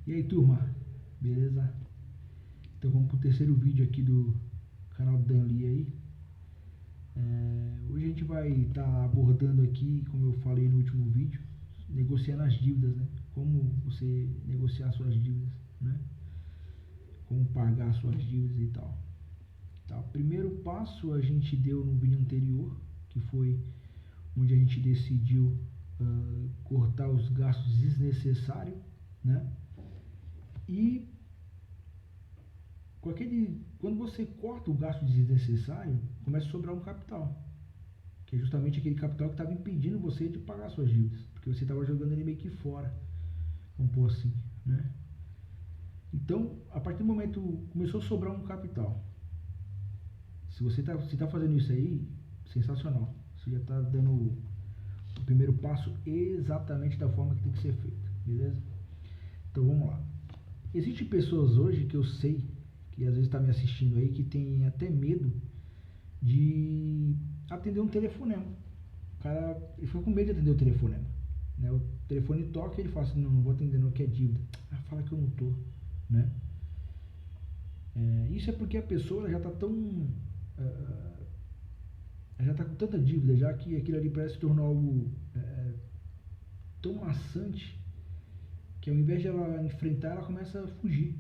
E aí, turma, beleza? Então vamos pro terceiro vídeo aqui do canal Dan Lee aí. Hoje a gente vai estar abordando aqui, como eu falei no último vídeo, negociando as dívidas, né? Como você negociar suas dívidas, né? Como pagar suas dívidas e tal. Tá? O primeiro passo a gente deu no vídeo anterior, que foi onde a gente decidiu cortar os gastos desnecessários, né? E quando você corta o gasto desnecessário, começa a sobrar um capital, que é justamente aquele capital que estava impedindo você de pagar suas dívidas, porque você estava jogando ele meio que fora, vamos pôr assim, né? Então, a partir do momento começou a sobrar um capital, se você tá fazendo isso aí, sensacional, você já está dando o primeiro passo exatamente da forma que tem que ser feito, beleza? Então vamos lá. Existem pessoas hoje que eu sei que às vezes está me assistindo aí que tem até medo de atender um telefonema. O cara ele ficou com medo de atender o telefonema, né? O telefone toca e ele fala assim, não vou atender não, que é dívida. Fala que eu não tô, né? Isso é porque a pessoa já está tão já está com tanta dívida já que aquilo ali parece se tornar algo tão maçante que ao invés de ela enfrentar, ela começa a fugir,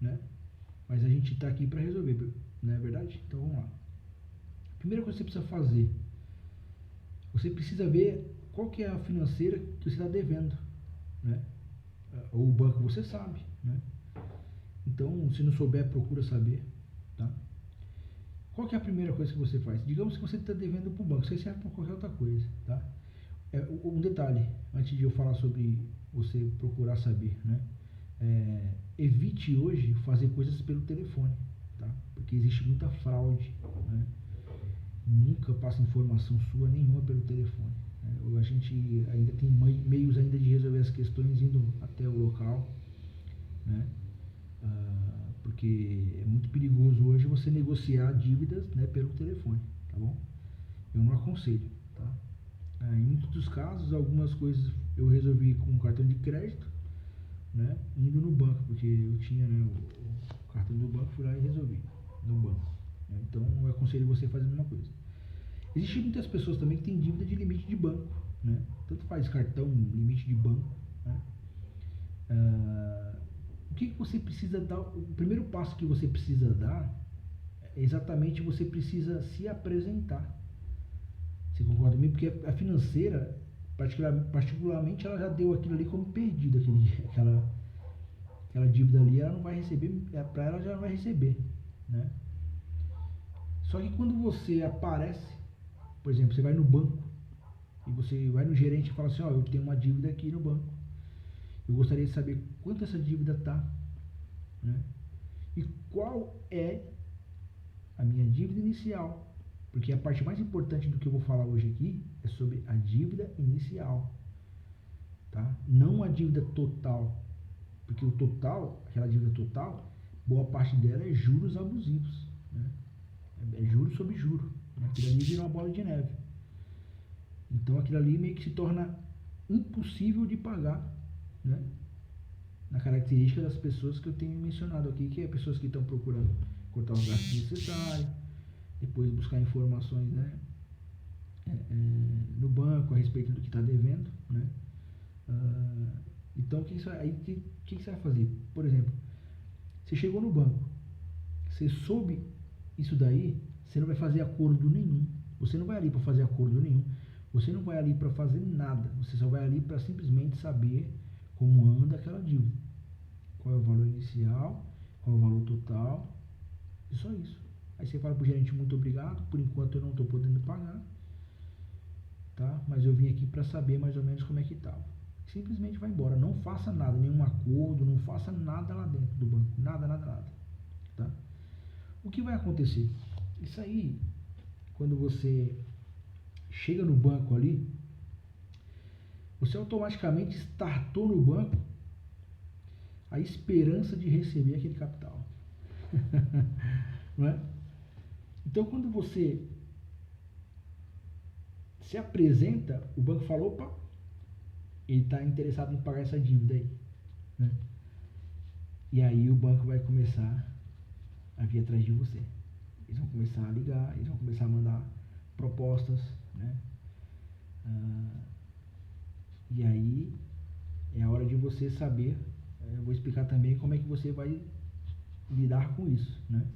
né? Mas a gente está aqui para resolver, não é verdade? Então vamos lá. Primeira coisa que você precisa fazer, você precisa ver qual que é a financeira que você está devendo, né? Ou o banco você sabe, né? Então, se não souber, procura saber, tá? Qual que é a primeira coisa que você faz? Digamos que você está devendo para o banco, você serve para qualquer outra coisa, tá? Um detalhe, antes de eu falar sobre você procurar saber, né? Evite hoje fazer coisas pelo telefone, tá? Porque existe muita fraude, né? Nunca passa informação sua nenhuma pelo telefone, né? A gente ainda tem meios ainda de resolver as questões indo até o local, né? Porque é muito perigoso hoje você negociar dívidas, né, pelo telefone, tá bom? Eu não aconselho, tá? Em muitos dos casos, algumas coisas eu resolvi com cartão de crédito, né, indo no banco, porque eu tinha, né, o cartão do banco, fui lá e resolvi no banco, né? Então eu aconselho você a fazer a mesma coisa. Existem muitas pessoas também que têm dívida de limite de banco, né? Tanto faz cartão, limite de banco, né? O que você precisa dar? O primeiro passo que você precisa dar é exatamente você precisa se apresentar. Você concorda comigo? Porque a financeira, particularmente, ela já deu aquilo ali como perdido, aquela dívida ali, ela não vai receber, para ela já não vai receber, né? Só que quando você aparece, por exemplo, você vai no banco e você vai no gerente e fala assim, eu tenho uma dívida aqui no banco, eu gostaria de saber quanto essa dívida está, né? E qual é a minha dívida inicial, porque a parte mais importante do que eu vou falar hoje aqui é sobre a dívida inicial, tá? Não a dívida total, porque o total, aquela dívida total, boa parte dela é juros abusivos, né? É juro sobre juro, aquilo ali vira uma bola de neve. Então aquilo ali meio que se torna impossível de pagar, né? Na característica das pessoas que eu tenho mencionado aqui, que é pessoas que estão procurando cortar os gastos necessários, depois buscar informações, né, no banco a respeito do que está devendo, né? Então, o que você vai fazer? Por exemplo, você chegou no banco, você soube isso daí, você não vai fazer acordo nenhum, você não vai ali para fazer acordo nenhum, você não vai ali para fazer nada, você só vai ali para simplesmente saber como anda aquela dívida, qual é o valor inicial, qual é o valor total, e só isso. Aí você fala pro gerente, muito obrigado, por enquanto eu não estou podendo pagar, tá? Mas eu vim aqui para saber mais ou menos como é que estava. Simplesmente vai embora, não faça nada, nenhum acordo, não faça nada lá dentro do banco, nada, nada, nada, tá? O que vai acontecer? Isso aí, quando você chega no banco ali, você automaticamente startou no banco a esperança de receber aquele capital. Não é? Então, quando você se apresenta, o banco fala, opa, ele está interessado em pagar essa dívida aí, né? E aí o banco vai começar a vir atrás de você. Eles vão começar a ligar, eles vão começar a mandar propostas, né? E aí é a hora de você saber, eu vou explicar também como é que você vai lidar com isso, né?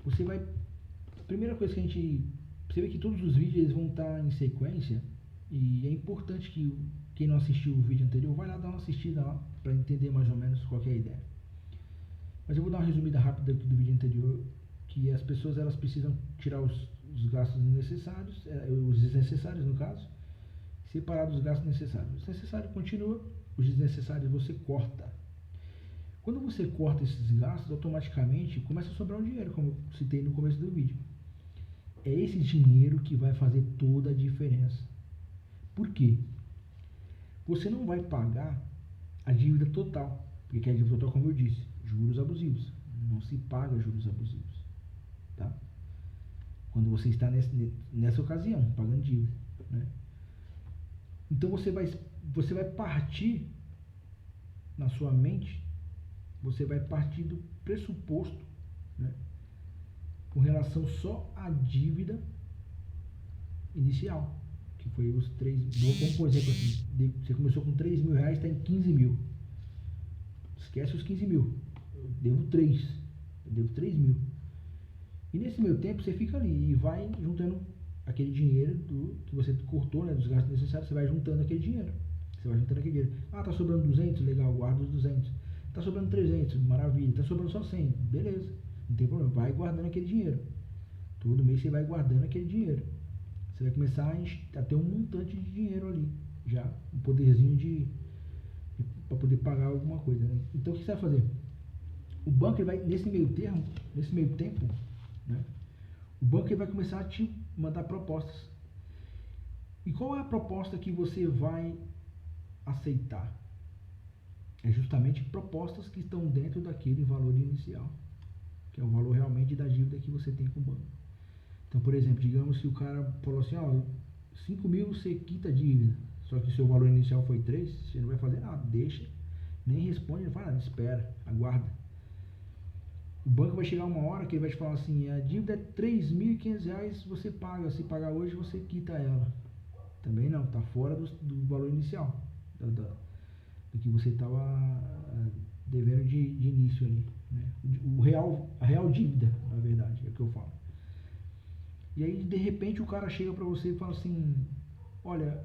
Você vai, a primeira coisa que você vê que todos os vídeos eles vão estar em sequência e é importante que quem não assistiu o vídeo anterior vai lá dar uma assistida lá para entender mais ou menos qual que é a ideia. Mas eu vou dar uma resumida rápida aqui do vídeo anterior, que as pessoas elas precisam tirar os gastos necessários, os desnecessários no caso, separar dos gastos necessários. Os necessários continua, os desnecessários você corta. Quando você corta esses gastos, automaticamente começa a sobrar um dinheiro, como eu citei no começo do vídeo. É esse dinheiro que vai fazer toda a diferença. Por quê? Você não vai pagar a dívida total, porque a dívida total, como eu disse, juros abusivos. Não se paga juros abusivos, tá? Quando você está nessa ocasião, pagando dívida, né? Então você vai partir na sua mente, você vai partir do pressuposto, né, com relação só à dívida inicial, que foi os 3, vamos por exemplo assim, você começou com 3 mil reais, está em 15 mil. Esquece os 15 mil, eu devo 3 mil. E nesse meio tempo você fica ali e vai juntando aquele dinheiro que você cortou, né, dos gastos necessários, você vai juntando aquele dinheiro. Você vai juntando aquele dinheiro. Ah, tá sobrando 200, legal, guarda os 200. Tá sobrando 300, maravilha. Tá sobrando só 100, beleza, não tem problema, vai guardando aquele dinheiro. Todo mês você vai guardando aquele dinheiro. Você vai começar a ter um montante de dinheiro ali, já, um poderzinho para poder pagar alguma coisa, né? Então o que você vai fazer? O banco ele vai, nesse meio tempo, né, o banco ele vai começar a te mandar propostas. E qual é a proposta que você vai aceitar? É justamente propostas que estão dentro daquele valor inicial, que é o valor realmente da dívida que você tem com o banco. Então, por exemplo, digamos que o cara falou assim, ó, 5 mil você quita a dívida, só que o seu valor inicial foi 3, você não vai fazer nada, deixa, nem responde, não faz nada, espera, aguarda. O banco vai chegar uma hora que ele vai te falar assim, a dívida é R$3.500, você paga, se pagar hoje você quita ela. Também não, está fora do valor inicial, do que você estava devendo de início ali, né? A real dívida, na verdade, é o que eu falo. E aí, de repente, o cara chega para você e fala assim, olha,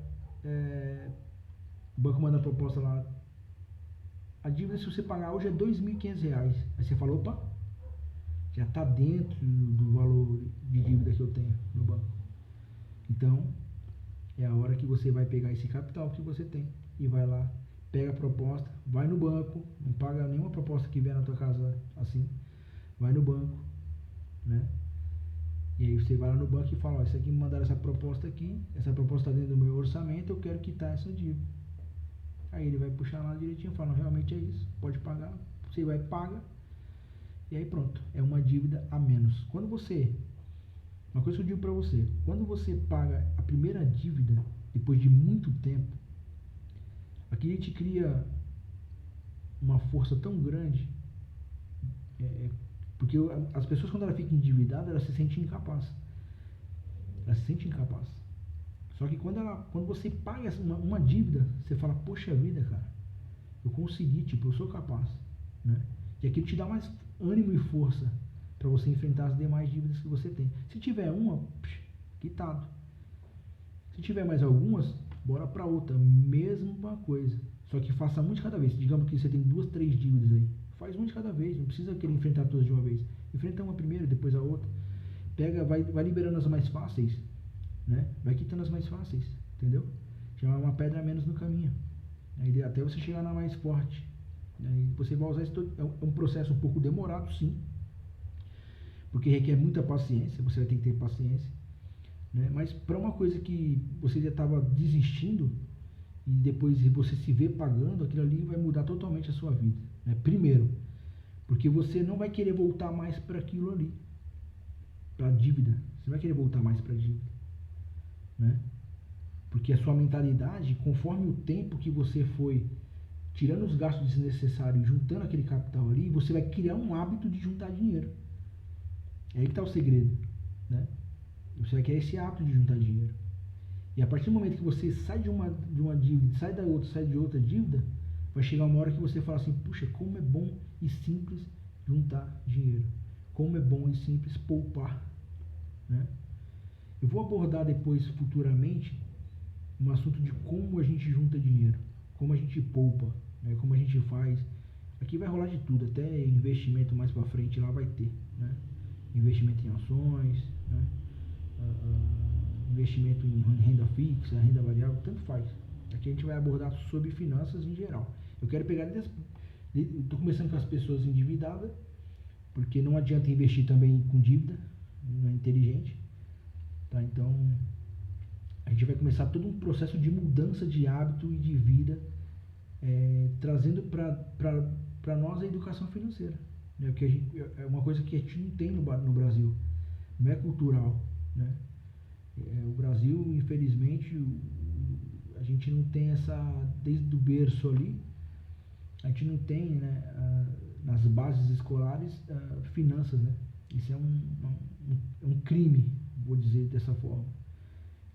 o banco manda a proposta lá, a dívida se você pagar hoje é R$2.500. Aí você fala, opa, já está dentro do valor de dívida que eu tenho no banco. Então, é a hora que você vai pegar esse capital que você tem e vai lá, pega a proposta, vai no banco, não paga nenhuma proposta que vier na tua casa assim, vai no banco, né? E aí você vai lá no banco e fala, ó, isso aqui me mandaram essa proposta aqui, essa proposta está dentro do meu orçamento, eu quero quitar essa dívida. Aí ele vai puxar lá direitinho e fala, realmente é isso, pode pagar, você vai pagar, e aí pronto, é uma dívida a menos. Uma coisa que eu digo para você, quando você paga a primeira dívida, depois de muito tempo, aqui te cria uma força tão grande, porque as pessoas quando elas ficam endividadas, elas se sentem incapazes. Elas se sentem incapazes. Só que quando você paga uma dívida, você fala, poxa vida, cara, eu consegui, tipo, eu sou capaz, né? E aquilo te dá mais ânimo e força para você enfrentar as demais dívidas que você tem. Se tiver uma, quitado. Se tiver mais algumas, bora para outra, mesma coisa. Só que faça um de cada vez. Digamos que você tem 2, 3 dívidas aí. Faz um de cada vez, não precisa querer enfrentar todas de uma vez. Enfrenta uma primeiro, depois a outra. Vai liberando as mais fáceis, né? Vai quitando as mais fáceis, entendeu? Já é uma pedra a menos no caminho. Aí até você chegar na mais forte. Aí você vai usar isso. É um processo um pouco demorado, sim. Porque requer muita paciência, você vai ter que ter paciência, né? Mas para uma coisa que você já estava desistindo e depois você se vê pagando, aquilo ali vai mudar totalmente a sua vida, né? Primeiro, porque você não vai querer voltar mais para aquilo ali, para a dívida. Você não vai querer voltar mais para a dívida, né? Porque a sua mentalidade, conforme o tempo que você foi tirando os gastos desnecessários, juntando aquele capital ali, você vai criar um hábito de juntar dinheiro. É aí que está o segredo, né? Você vai criar esse hábito de juntar dinheiro. E a partir do momento que você sai de uma dívida, sai da outra, sai de outra dívida, vai chegar uma hora que você fala assim, puxa, como é bom e simples juntar dinheiro. Como é bom e simples poupar, né? Eu vou abordar depois, futuramente, um assunto de como a gente junta dinheiro, como a gente poupa, né? Como a gente faz. Aqui vai rolar de tudo, até investimento mais pra frente lá vai ter, né? Investimento em ações, né? Investimento em renda fixa, renda variável, tanto faz. Aqui a gente vai abordar sobre finanças em geral. Eu quero pegar estou começando com as pessoas endividadas, porque não adianta investir também com dívida, não é inteligente, tá? Então a gente vai começar todo um processo de mudança de hábito e de vida, trazendo para nós a educação financeira, né? Porque é uma coisa que a gente não tem no Brasil, não é cultural, né? O Brasil, infelizmente, a gente não tem desde o berço ali, a gente não tem, né, nas bases escolares, finanças, né? Isso é um crime, vou dizer dessa forma.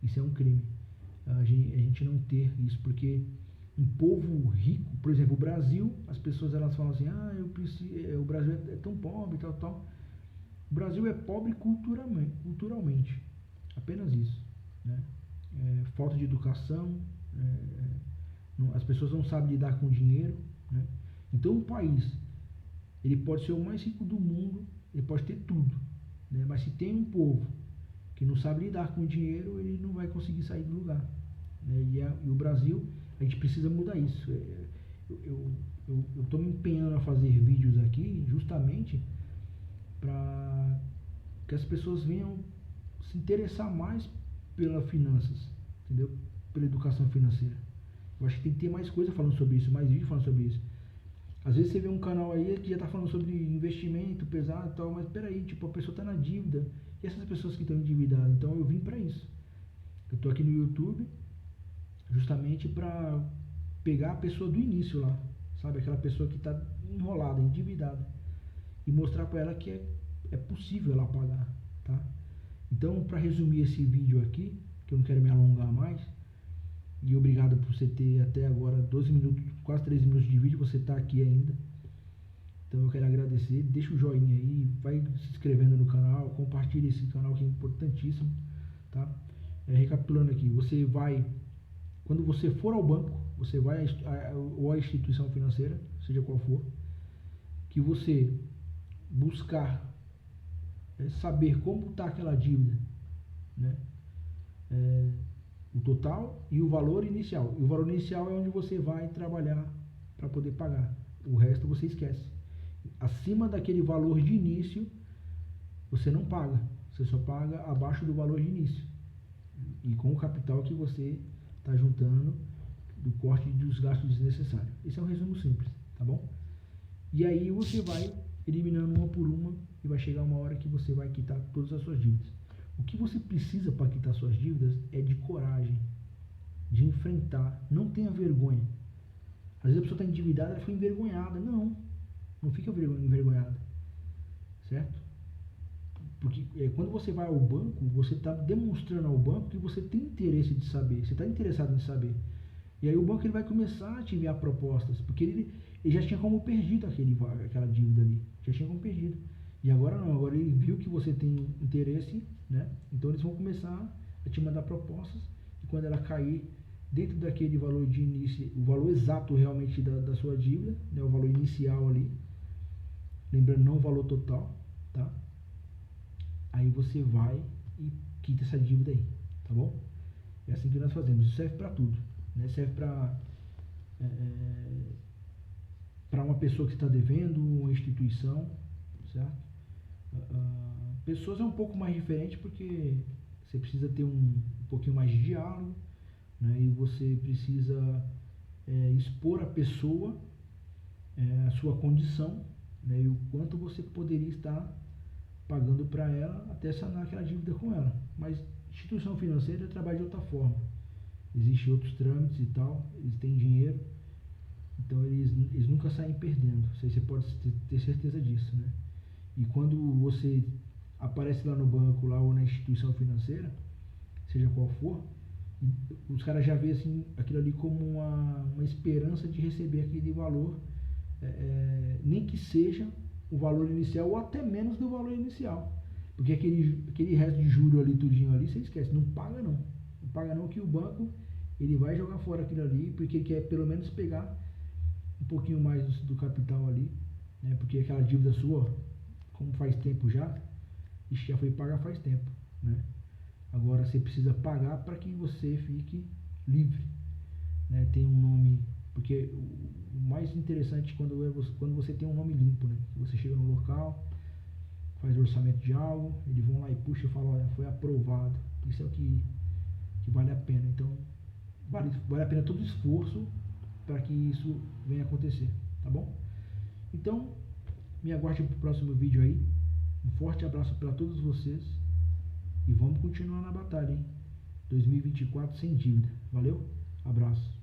Isso é um crime. A gente não ter isso, porque um povo rico, por exemplo, o Brasil, as pessoas elas falam assim, o Brasil é tão pobre, tal, tal. O Brasil é pobre culturalmente. Apenas isso, né? Falta de educação, as pessoas não sabem lidar com dinheiro, né? Então um país, ele pode ser o mais rico do mundo, ele pode ter tudo, né? Mas se tem um povo que não sabe lidar com o dinheiro, ele não vai conseguir sair do lugar, né? E o Brasil, a gente precisa mudar isso. Eu estou me empenhando a fazer vídeos aqui justamente para que as pessoas venham se interessar mais pelas finanças, entendeu? Pela educação financeira. Eu acho que tem que ter mais coisa falando sobre isso, mais vídeo falando sobre isso. Às vezes você vê um canal aí que já está falando sobre investimento pesado e tal, mas peraí, tipo, a pessoa está na dívida. E essas pessoas que estão endividadas? Então eu vim para isso. Eu estou aqui no YouTube justamente para pegar a pessoa do início lá, sabe? Aquela pessoa que está enrolada, endividada, e mostrar para ela que é possível ela pagar, tá? Então, para resumir esse vídeo aqui, que eu não quero me alongar mais, e obrigado por você ter até agora 12 minutos, quase 13 minutos de vídeo, você está aqui ainda. Então eu quero agradecer, deixa o joinha aí, vai se inscrevendo no canal, compartilha esse canal que é importantíssimo, tá? Recapitulando aqui, quando você for ao banco, você vai ou à instituição financeira, seja qual for, que você buscar saber como está aquela dívida, né? O total e o valor inicial. E o valor inicial é onde você vai trabalhar para poder pagar. O resto você esquece. Acima daquele valor de início, você não paga. Você só paga abaixo do valor de início. E com o capital que você está juntando do corte dos gastos desnecessários. Esse é um resumo simples, tá bom? E aí você vai eliminando uma por uma e vai chegar uma hora que você vai quitar todas as suas dívidas. O que você precisa para quitar suas dívidas é de coragem, de enfrentar. Não tenha vergonha. Às vezes a pessoa está endividada, ela foi envergonhada. Não fica envergonhada, certo? Porque quando você vai ao banco, você está demonstrando ao banco que você tem interesse de saber, você está interessado em saber. E aí o banco ele vai começar a te enviar propostas, porque ele já tinha como perdido aquela dívida ali, já tinha como perdido. E agora não, agora ele viu que você tem interesse, né? Então eles vão começar a te mandar propostas, e quando ela cair dentro daquele valor de início, o valor exato realmente da sua dívida, né? O valor inicial ali, lembrando, não o valor total, tá? Aí você vai e quita essa dívida aí, tá bom? É assim que nós fazemos, isso serve para tudo, né? Serve para uma pessoa que está devendo, uma instituição, certo? Pessoas é um pouco mais diferente porque você precisa ter um pouquinho mais de diálogo, né? E você precisa expor a pessoa, a sua condição, né? E o quanto você poderia estar pagando para ela até sanar aquela dívida com ela. Mas instituição financeira trabalha de outra forma. Existem outros trâmites e tal, eles têm dinheiro Então eles nunca saem perdendo. Você pode ter certeza disso, né? E quando você aparece lá no banco lá, ou na instituição financeira, seja qual for, os caras já veem assim, aquilo ali como uma esperança de receber aquele valor, nem que seja o valor inicial ou até menos do valor inicial. Porque aquele resto de juro ali, tudinho ali, você esquece, não paga não. Não paga não, que o banco ele vai jogar fora aquilo ali, porque quer pelo menos pegar um pouquinho mais do capital ali, né? Porque aquela dívida sua, como faz tempo já, já foi paga faz tempo, né? Agora você precisa pagar para que você fique livre, né? Tem um nome, porque o mais interessante quando você tem um nome limpo, né? Você chega no local, faz o orçamento de algo, eles vão lá e puxa e falam, olha, foi aprovado. Isso é o que vale a pena. Então, vale a pena todo o esforço para que isso venha a acontecer, tá bom? Então, me aguarde para o próximo vídeo aí. Um forte abraço para todos vocês e vamos continuar na batalha, hein? 2024 sem dívida. Valeu? Abraço.